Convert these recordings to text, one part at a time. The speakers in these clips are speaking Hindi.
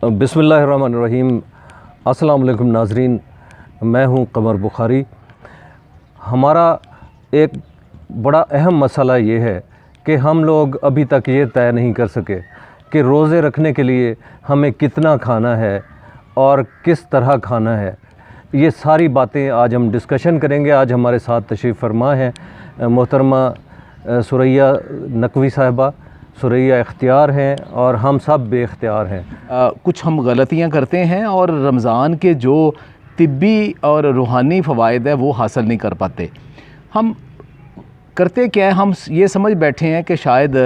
बिस्मिल्लाहिर्रहमानिर्रहीम। अस्सलाम वालेकुम नाज़रीन, मैं हूं कमर बुखारी। हमारा एक बड़ा अहम मसला ये है कि हम लोग अभी तक ये तय नहीं कर सके कि रोज़े रखने के लिए हमें कितना खाना है और किस तरह खाना है। ये सारी बातें आज हम डिस्कशन करेंगे। आज हमारे साथ तशरीफ़ फरमा है मोहतरमा सुरैया नकवी साहिबा। सुरैया इख्तियार हैं और हम सब बेख्तियार हैं। कुछ हम गलतियां करते हैं और रमज़ान के जो तिब्बी और रूहानी फ़वाइद है वो हासिल नहीं कर पाते। हम करते क्या है, हम ये समझ बैठे हैं कि शायद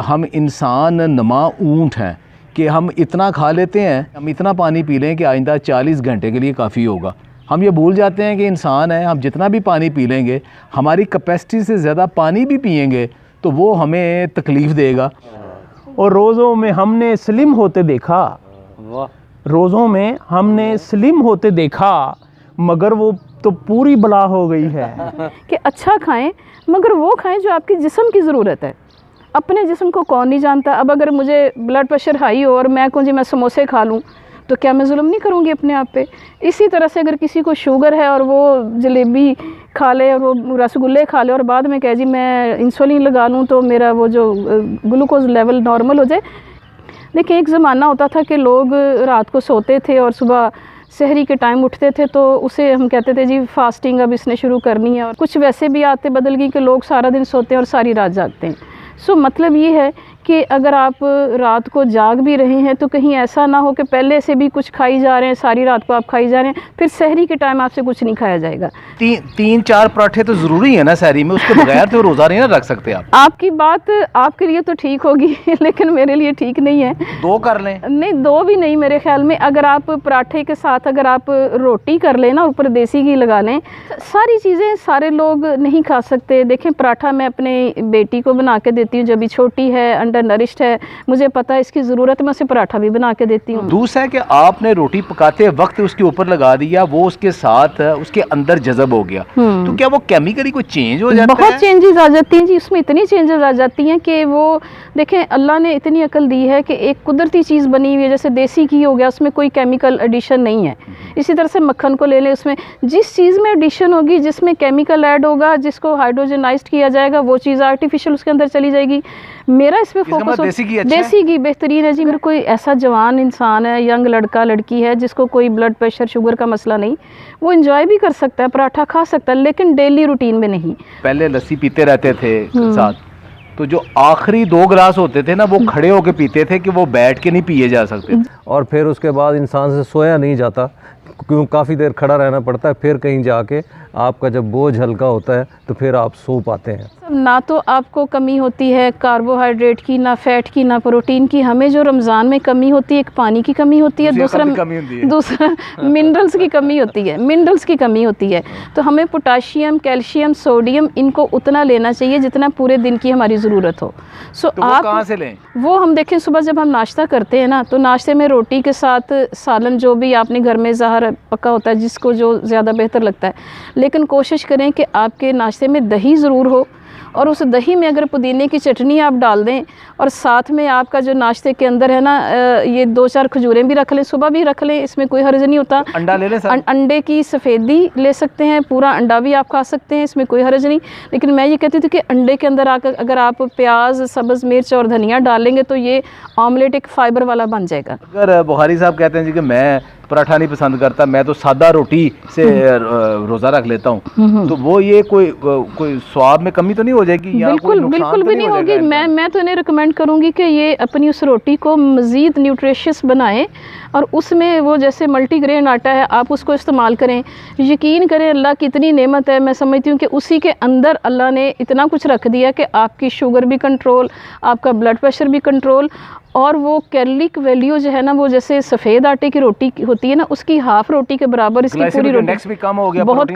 हम इंसान नमा ऊँट हैं कि हम इतना खा लेते हैं, हम इतना पानी पी लें कि आइंदा 40 घंटे के लिए काफ़ी होगा। हम ये भूल जाते हैं कि इंसान है, हम जितना भी पानी पी लेंगे, हमारी कैपेसिटी से ज़्यादा पानी भी पिएंगे तो वो हमें तकलीफ़ देगा। और रोज़ों में हमने स्लिम होते देखा, रोज़ों में हमने स्लिम होते देखा, मगर वो तो पूरी बला हो गई है कि अच्छा खाएं मगर वो खाएं जो आपके जिस्म की ज़रूरत है। अपने जिस्म को कौन नहीं जानता। अब अगर मुझे ब्लड प्रेशर हाई हो और मैं कहूँ जी मैं समोसे खा लूँ तो क्या मैं जुल्म नहीं करूँगी अपने आप पे? इसी तरह से अगर किसी को शुगर है और वो जलेबी खा ले और वो रसगुल्ले खा ले और बाद में कहे जी मैं इंसुलिन लगा लूँ तो मेरा वो जो ग्लूकोज लेवल नॉर्मल हो जाए। देखिए, एक ज़माना होता था कि लोग रात को सोते थे और सुबह सहरी के टाइम उठते थे, तो उसे हम कहते थे जी फास्टिंग अब इसने शुरू करनी है। और कुछ वैसे भी आते बदल गई कि लोग सारा दिन सोते हैं और सारी रात जागते हैं। सो मतलब ये है कि अगर आप रात को जाग भी रहे हैं तो कहीं ऐसा ना हो कि पहले से भी कुछ खाई जा रहे हैं, सारी रात को आप खाई जा रहे हैं, फिर सहरी के टाइम आपसे कुछ नहीं खाया जाएगा। तीन चार पराठे तो ज़रूरी है ना सहरी में, उसके बगैर तो रोज़ा नहीं ना रख सकते आप। आपकी बात आपके लिए तो ठीक होगी लेकिन मेरे लिए ठीक नहीं है। 2 कर लें? नहीं, 2 भी नहीं मेरे ख्याल में। अगर आप पराठे के साथ अगर आप रोटी कर लें ना, ऊपर देसी घी लगा लें, सारी चीज़ें सारे लोग नहीं खा सकते। देखें, पराठा मैं अपने बेटी को बना के देती हूँ, जब भी छोटी है, अंडर नरिश्ड है, मुझे पता है इसकी ज़रूरत है, मैं उसे पराठा भी बना के देती हूँ। दूसरा है कि आपने रोटी पकाते वक्त उसके ऊपर लगा दिया, वो उसके साथ उसके अंदर जज़ब हो गया, तो क्या वो केमिकली कोई चेंज हो जाता है? बहुत चेंजेस आ जाती हैं जी, उसमें इतनी चेंजेस आ जाती हैं कि वो देखें, अल्लाह ने इतनी अकल दी है कि एक कुदरती चीज़ बनी हुई है, जैसे देसी घी हो गया, उसमें कोई केमिकल एडिशन नहीं है। इसी तरह से मक्खन को ले लें, उसमें जिस चीज़ में एडिशन होगी, जिसमें केमिकल ऐड होगा, जिसको हाइड्रोजनाइज्ड किया जाएगा, वो चीज़ आर्टिफिशियल उसके अंदर चली जाएगी। मेरा इस पे फोकस देसी घी बेहतरीन है जी। मेरे कोई ऐसा जवान इंसान है, यंग लड़का लड़की है जिसको कोई ब्लड प्रेशर शुगर का मसला नहीं, वो एंजॉय भी कर सकता है, पराठा खा सकता है, लेकिन डेली रूटीन में नहीं। पहले लस्सी पीते रहते थे साथ, तो जो आखिरी 2 गिलास होते थे ना, वो खड़े होके पीते थे कि वो बैठ के नहीं पिए जा सकते। और फिर उसके बाद इंसान से सोया नहीं जाता, क्यों काफ़ी देर खड़ा रहना पड़ता है। फिर कहीं जाके आपका जब बोझ हल्का होता है तो फिर आप सो पाते हैं। ना तो आपको कमी होती है कार्बोहाइड्रेट की, ना फैट की, ना प्रोटीन की। हमें जो रमज़ान में कमी होती है, एक पानी की कमी होती है, दूसरा मिनरल्स की कमी होती है, मिनरल्स की कमी होती है। तो हमें पोटाशियम, कैल्शियम, सोडियम इनको उतना लेना चाहिए जितना पूरे दिन की हमारी ज़रूरत हो। तो आप कहाँ से लें? वो हम देखें, सुबह जब हम नाश्ता करते हैं ना, तो नाश्ते में रोटी के साथ सालन, जो भी आपने घर में ज़ाहिर पका होता है, जिसको जो ज़्यादा बेहतर लगता है, लेकिन कोशिश करें कि आपके नाश्ते में दही ज़रूर हो, और उस दही में अगर पुदीने की चटनी आप डाल दें, और साथ में आपका जो नाश्ते के अंदर है ना, ये 2-4 खजूरें भी रख लें, सुबह भी रख लें, इसमें कोई हर्ज नहीं होता। अंडा ले लें सर? अंडे की सफ़ेदी ले सकते हैं, पूरा अंडा भी आप खा सकते हैं, इसमें कोई हर्ज नहीं। लेकिन मैं ये कहती थी कि अंडे के अंदर आकर अगर आप प्याज, सब्ज़ मिर्च और धनिया डालेंगे तो ये ऑमलेट एक फाइबर वाला बन जाएगा। अगर बुखारी साहब कहते हैं जी कि मैं पराठा नहीं पसंद करता, मैं तो सादा रोटी से रोज़ा रख लेता हूँ, तो वो ये कोई स्वाद में कमी तो नहीं हो जाएगी? बिल्कुल भी नहीं होगी। मैं तो इन्हें रिकमेंड करूँगी कि ये अपनी उस रोटी को मज़ीद न्यूट्रिशियस बनाएं, और उसमें वो जैसे मल्टीग्रेन आटा है, आप उसको इस्तेमाल करें। यकीन करें, अल्लाह की इतनी नेमत है, मैं समझती हूँ कि उसी के अंदर अल्लाह ने इतना कुछ रख दिया कि आपकी शुगर भी कंट्रोल, आपका ब्लड प्रेशर भी कंट्रोल, और वो कैलोरिक वैल्यू जो है ना, वो जैसे सफ़ेद आटे की रोटी होती है ना, उसकी हाफ रोटी के बराबर इसकी पूरी रोटी भी कम हो गया, बहुत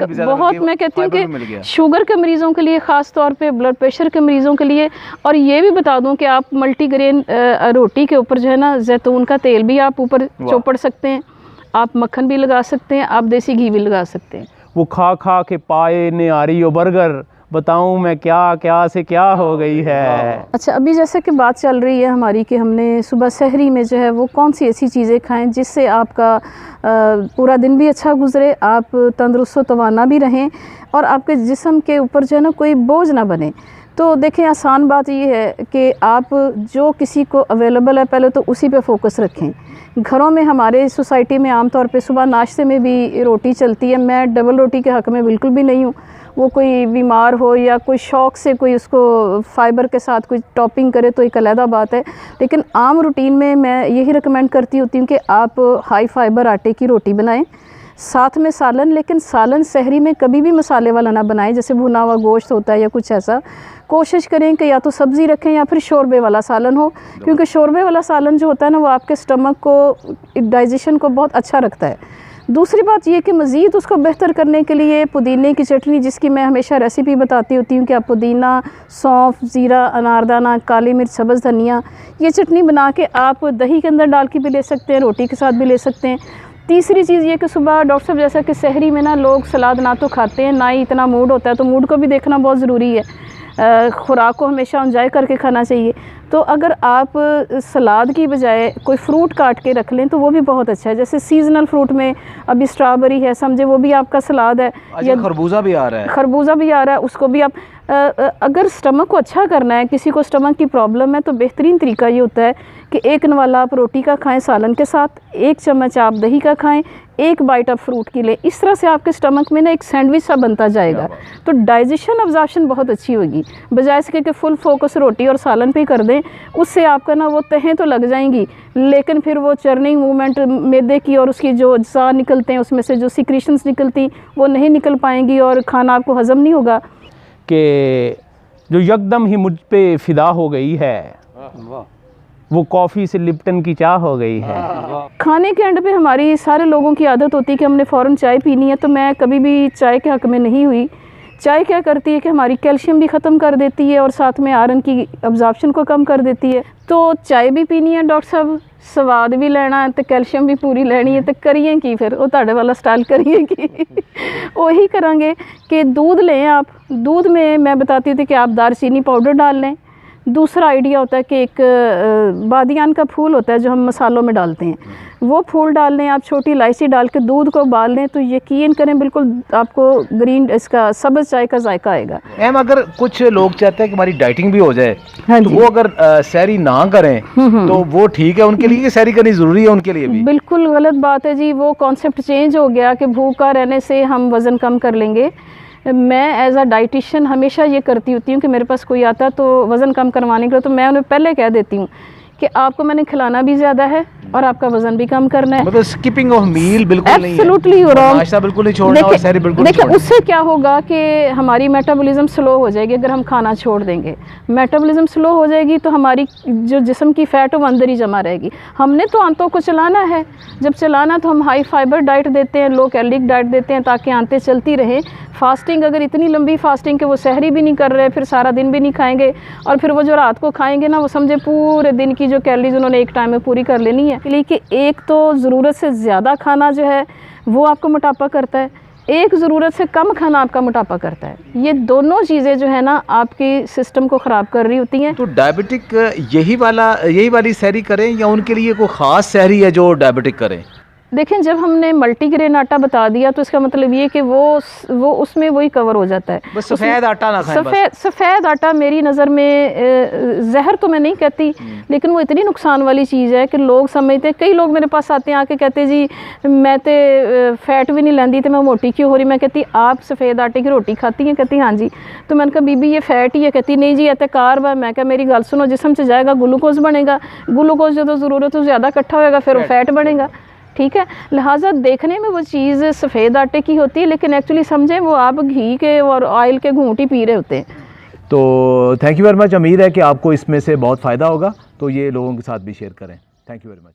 मैं कहती हूँ कि शुगर के मरीज़ों के लिए, ख़ास तौर पे ब्लड प्रेशर के मरीज़ों के लिए। और ये भी बता दूँ कि आप मल्टीग्रेन रोटी के ऊपर जो है ना, जैतून का तेल भी आप ऊपर चौपड़ सकते हैं, आप मक्खन भी लगा सकते हैं, आप देसी घी भी लगा सकते हैं। वो खा खा के पाए निहारी और बर्गर, बताऊं मैं क्या क्या से क्या हो गई है। अच्छा, अभी जैसे कि बात चल रही है हमारी कि हमने सुबह सहरी में जो है वो कौन सी ऐसी चीज़ें खाएं जिससे आपका पूरा दिन भी अच्छा गुजरे, आप तंदुरुस्त व तवाना भी रहें और आपके जिस्म के ऊपर जो है ना कोई बोझ ना बने। तो देखें, आसान बात ये है कि आप जो किसी को अवेलेबल है पहले तो उसी पे फोकस रखें। घरों में हमारे सोसाइटी में आम तौर पे सुबह नाश्ते में भी रोटी चलती है। मैं डबल रोटी के हक़ में बिल्कुल भी नहीं हूँ। वो कोई बीमार हो या कोई शौक़ से कोई उसको फ़ाइबर के साथ कोई टॉपिंग करे तो एक अलहदा बात है, लेकिन आम रूटीन में मैं यही रिकमेंड करती होती हूँ कि आप हाई फाइबर आटे की रोटी बनाएं, साथ में सालन। लेकिन सालन सहरी में कभी भी मसाले वाला ना बनाएं, जैसे भुना हुआ गोश्त होता है या कुछ ऐसा। कोशिश करें कि या तो सब्ज़ी रखें या फिर शोरबे वाला सालन हो, क्योंकि शोरबे वाला सालन जो होता है ना वो आपके स्टमक को, डाइजेशन को बहुत अच्छा रखता है। दूसरी बात ये कि मज़ीद उसको बेहतर करने के लिए पुदीने की चटनी, जिसकी मैं हमेशा रेसिपी बताती होती हूँ कि आप पुदीना, सौंफ, ज़ीरा, अनारदाना, काली मिर्च, सब्ज़ धनिया, ये चटनी बना के आप दही के अंदर डाल के भी ले सकते हैं, रोटी के साथ भी ले सकते हैं। तीसरी चीज़ ये कि सुबह डॉक्टर साहब जैसा कि सहरी में ना लोग सलाद ना तो खाते हैं, ना ही इतना मूड होता है, तो मूड को भी देखना बहुत ज़रूरी है। ख़ुराक को हमेशा एंजॉय करके खाना चाहिए। तो अगर आप सलाद की बजाय कोई फ्रूट काट के रख लें तो वो भी बहुत अच्छा है। जैसे सीज़नल फ्रूट में अभी स्ट्रॉबेरी है, समझे, वो भी आपका सलाद है, या खरबूजा भी आ रहा है, खरबूजा भी आ रहा है, उसको भी आप अगर स्टमक को अच्छा करना है, किसी को स्टमक की प्रॉब्लम है, तो बेहतरीन तरीका ये होता है कि एक नवाला आप रोटी का खाएं सालन के साथ, 1 चम्मच आप दही का खाएं, 1 बाइट आप फ्रूट की लें। इस तरह से आपके स्टमक में ना एक सैंडविच सा बनता जाएगा, तो डाइजेशन अब्जॉर्प्शन बहुत अच्छी होगी। बजाय इसके कि फुल फोकस रोटी और सालन पे कर दें, उससे आपका ना वो तहें तो लग जाएंगी, लेकिन फिर वो चर्निंग मूवमेंट मैदे की और उसकी जो अज्जा निकलते हैं उसमें से जो सिक्रीशंस निकलती वो नहीं निकल पाएंगी और खाना आपको हज़म नहीं होगा। कि जो यकदम ही मुझ पे फ़िदा हो गई है, वो कॉफ़ी से लिप्टन की चाय हो गई है। खाने के एंड पे हमारी सारे लोगों की आदत होती है कि हमने फ़ौरन चाय पीनी है, तो मैं कभी भी चाय के हक़ में नहीं हुई। चाय क्या करती है कि हमारी कैल्शियम भी ख़त्म कर देती है और साथ में आयरन की अब्जॉर्प्शन को कम कर देती है। तो चाय भी पीनी है डॉक्टर साहब, स्वाद भी लेना है, तो कैल्शियम भी पूरी लेनी है, तो करिए की फिर वो ताड़े वाला स्टाइल करिए की वही करांगे कि दूध लें आप। दूध में मैं बताती थी कि आप दारचीनी पाउडर डाल लें। दूसरा आइडिया होता है कि एक बादियान का फूल होता है जो हम मसालों में डालते हैं, वो फूल डाल लें आप, छोटी इलायची डाल के दूध को उबाल लें, तो यकीन करें बिल्कुल आपको ग्रीन इसका सब्ज़ चाय का जायका आएगा। मैम, अगर कुछ लोग चाहते हैं कि हमारी डाइटिंग भी हो जाए, हाँ तो वो अगर सहरी ना करें तो वो ठीक है उनके लिए, कि सहरी करनी ज़रूरी है उनके लिए भी? बिल्कुल गलत बात है जी, वो कॉन्सेप्ट चेंज हो गया कि भूखा रहने से हम वज़न कम कर लेंगे। मैं एज अ डाइटिशियन हमेशा ये करती होती हूँ कि मेरे पास कोई आता तो वज़न कम करवाने के लिए, तो मैं उन्हें पहले कह देती हूँ कि आपको मैंने खिलाना भी ज़्यादा है और आपका वज़न भी कम करना है। मतलब स्किपिंग ऑफ मील बिल्कुल नहीं है, एब्सोल्युटली रॉन्ग, नाश्ता बिल्कुल नहीं छोड़ना और सहरी बिल्कुल नहीं छोड़ना। उससे क्या होगा कि हमारी मेटाबॉलिज्म स्लो हो जाएगी। अगर हम खाना छोड़ देंगे, मेटाबॉलिज्म स्लो हो जाएगी तो हमारी जो जिस्म की फ़ैट है वो अंदर ही जमा रहेगी। हमने तो आंतों को चलाना है, जब चलाना तो हम हाई फाइबर डाइट देते हैं, लो कैलोरिक डाइट देते हैं ताकि आंतें चलती रहें। फास्टिंग अगर इतनी लंबी फास्टिंग कि वो सहरी भी नहीं कर रहे, फिर सारा दिन भी नहीं खाएंगे, और फिर वो जो रात को खाएंगे ना, वो समझे पूरे दिन की जो कैलोरीज उन्होंने एक टाइम में पूरी कर लेनी है। इसलिए कि एक तो ज़रूरत से ज़्यादा खाना जो है वो आपको मोटापा करता है, एक ज़रूरत से कम खाना आपका मोटापा करता है। ये दोनों चीज़ें जो है ना आपकी सिस्टम को ख़राब कर रही होती हैं। तो डायबिटिक यही वाली सहरी करें या उनके लिए कोई ख़ास सहरी है जो डायबिटिक करें? देखें, जब हमने मल्टीग्रेन आटा बता दिया तो इसका मतलब ये कि वो उसमें वही कवर हो जाता है। बस सफ़ेद आटा ना खाएं। सफ़ेद आटा मेरी नज़र में जहर तो मैं नहीं कहती, लेकिन वो इतनी नुकसान वाली चीज़ है कि लोग समझते हैं। कई लोग मेरे पास आते हैं आके कहते जी मैं तो फैट भी नहीं लेंदी तो मैं मोटी क्यों हो रही। मैं कहती आप सफ़ेद आटे की रोटी खाती हैं? कहती हाँ जी। तो मैंने कहा बीबी ये फैट ही है? कहती नहीं जी ये कार वा। मैं कहा मेरी गल सुनो, जिस्म से जाएगा ग्लूकोज बनेगा, ग्लूकोज जो ज़रूरत है ज़्यादा इकट्ठा होएगा फिर वो फैट बनेगा। ठीक है, लिहाजा देखने में वो चीज़ सफ़ेद आटे की होती है, लेकिन एक्चुअली समझें वो आप घी के और ऑयल के घूंट ही पी रहे होते हैं। तो थैंक यू वेरी मच। उम्मीद है कि आपको इसमें से बहुत फ़ायदा होगा, तो ये लोगों के साथ भी शेयर करें। Thank you very much.